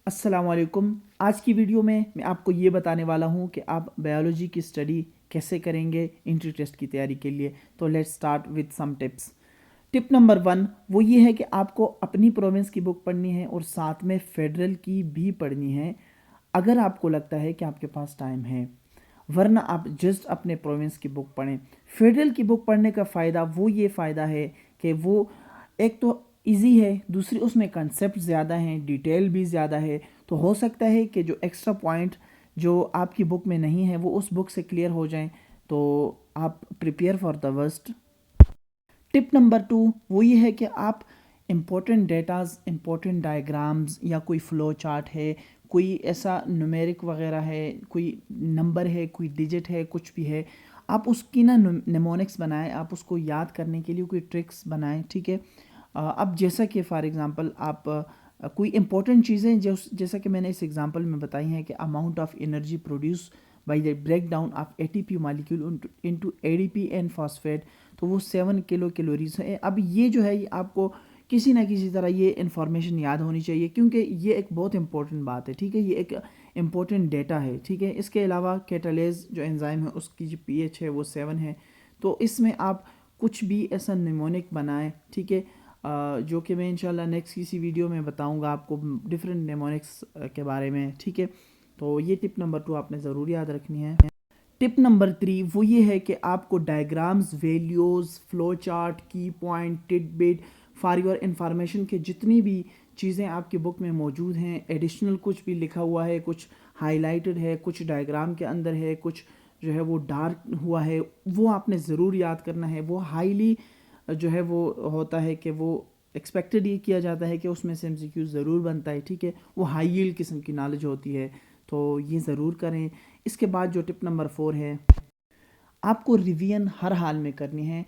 अस्सलाम वालेकुम। आज की वीडियो में मैं आपको ये बताने वाला हूँ कि आप बायोलॉजी की स्टडी कैसे करेंगे एंट्री टेस्ट की तैयारी के लिए। तो let's start with some tips. Tip number 1 वो ये है कि आपको अपनी प्रोविंस की बुक पढ़नी है और साथ में फेडरल की भी पढ़नी है, अगर आपको लगता है कि आपके पास टाइम है। वरना आप जस्ट अपने प्रोविंस की बुक पढ़ें। फेडरल की बुक पढ़ने का फ़ायदा ये फ़ायदा है कि वो एक तो इजी है, दूसरी उसमें कंसेप्ट ज़्यादा हैं, डिटेल भी ज़्यादा है। तो हो सकता है कि जो एक्स्ट्रा पॉइंट जो आपकी बुक में नहीं है वो उस बुक से क्लियर हो जाएं। तो आप prepare for the worst. Tip number 2 वो ये है कि आप इम्पोर्टेंट डेटाज, इम्पोर्टेंट डायग्राम्स या कोई फ़्लो चार्ट है, कोई ऐसा न्यूमेरिक वगैरह है, कोई नंबर है, कोई डिजिट है, कुछ भी है, आप उसकी ना निमोनिक्स बनाएं। आप उसको याद करने के लिए कोई ट्रिक्स बनाएं, ठीक है। अब जैसा कि फॉर एग्ज़ाम्पल आप कोई इंपॉर्टेंट चीज़ें जैसा कि मैंने इस एग्जांपल में बताई हैं कि amount of energy produce by the break down of ATP molecule into ADP and phosphate, तो वो 7 किलो कैलोरीज है। अब ये जो है ये आपको किसी ना किसी तरह ये इन्फॉर्मेशन याद होनी चाहिए, क्योंकि ये एक बहुत इंपॉर्टेंट बात है, ठीक है। ये एक इंपॉर्टेंट डेटा है, ठीक है। इसके अलावा कैटालेज जो एंजाइम है उसकी जो पीएच है वो 7 है। तो इसमें आप कुछ भी ऐसा निमोनिक बनाएं, ठीक है, जो कि मैं इंशाल्लाह नेक्स्ट किसी वीडियो में बताऊंगा आपको डिफरेंट निमोनिक्स के बारे में, ठीक है। तो ये टिप नंबर 2 आपने ज़रूर याद रखनी है। टिप नंबर 3 वो ये है कि आपको डायग्राम्स, वैल्यूज़, फ्लो चार्ट, की point, tidbit for your information के जितनी भी चीज़ें आपकी बुक में मौजूद हैं, एडिशनल कुछ भी लिखा हुआ है, कुछ हाईलाइटेड है, कुछ डायग्राम के अंदर है, कुछ जो है वो डार्क हुआ है, वो आपने ज़रूर याद करना है। वो हाईली जो है वो होता है कि वो एक्सपेक्टेड ये किया जाता है कि उसमें से एमसीक्यू ज़रूर बनता है, ठीक है। वो हाई यील्ड किस्म की नॉलेज होती है, तो ये ज़रूर करें। इसके बाद जो टिप नंबर 4 है, आपको रिवीजन हर हाल में करनी है,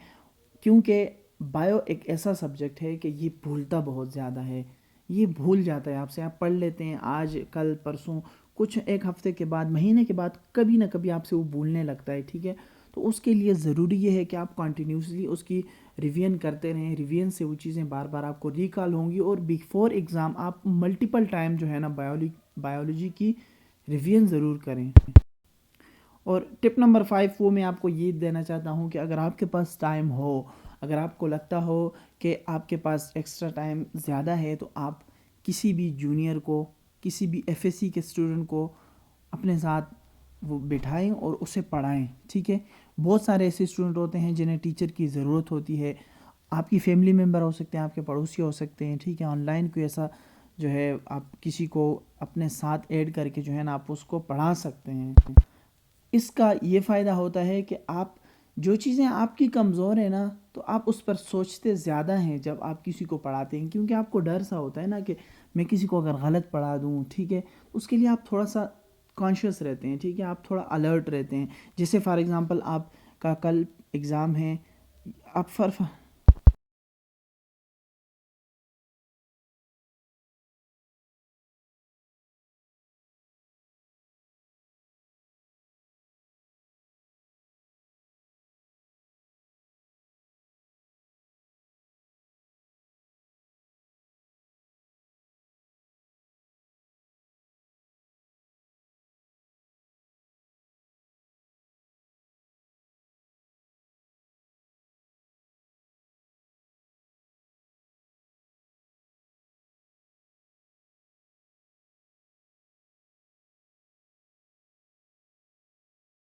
क्योंकि बायो एक ऐसा सब्जेक्ट है कि ये भूलता बहुत ज़्यादा है। ये भूल जाता है आपसे, आप पढ़ लेते हैं आज कल परसों, कुछ एक हफ्ते के बाद, महीने के बाद कभी ना कभी आपसे वो भूलने लगता है, ठीक है। तो उसके लिए ज़रूरी ये है कि आप कंटिन्यूसली उसकी रिवीजन करते रहें। रिवीजन से वो चीज़ें बार बार आपको रिकॉल होंगी और बिफोर एग्ज़ाम आप मल्टीपल टाइम जो है ना बायोलॉजी की रिवीजन ज़रूर करें। और टिप नंबर 5 वो मैं आपको ये देना चाहता हूँ कि अगर आपके पास टाइम हो, अगर आपको लगता हो कि आपके पास एक्स्ट्रा टाइम ज़्यादा है, तो आप किसी भी जूनियर को, किसी भी एफएससी के स्टूडेंट को अपने साथ वो बिठाएं और उसे पढ़ाएं, ठीक है। बहुत सारे ऐसे स्टूडेंट होते हैं जिन्हें टीचर की ज़रूरत होती है। आपकी फैमिली मेम्बर हो सकते हैं, आपके पड़ोसी हो सकते हैं, ठीक है। ऑनलाइन कोई ऐसा जो है आप किसी को अपने साथ ऐड करके जो है ना आप उसको पढ़ा सकते हैं। इसका ये फ़ायदा होता है कि आप जो चीज़ें आपकी कमज़ोर है ना, तो आप उस पर सोचते ज़्यादा हैं जब आप किसी को पढ़ाते हैं, क्योंकि आपको डर सा होता है ना कि मैं किसी को अगर गलत पढ़ा दूँ, ठीक है। उसके लिए आप थोड़ा सा कॉन्शियस रहते हैं, ठीक है, आप थोड़ा अलर्ट रहते हैं। जैसे फॉर एग्ज़ाम्पल आपका कल एग्ज़ाम है, आप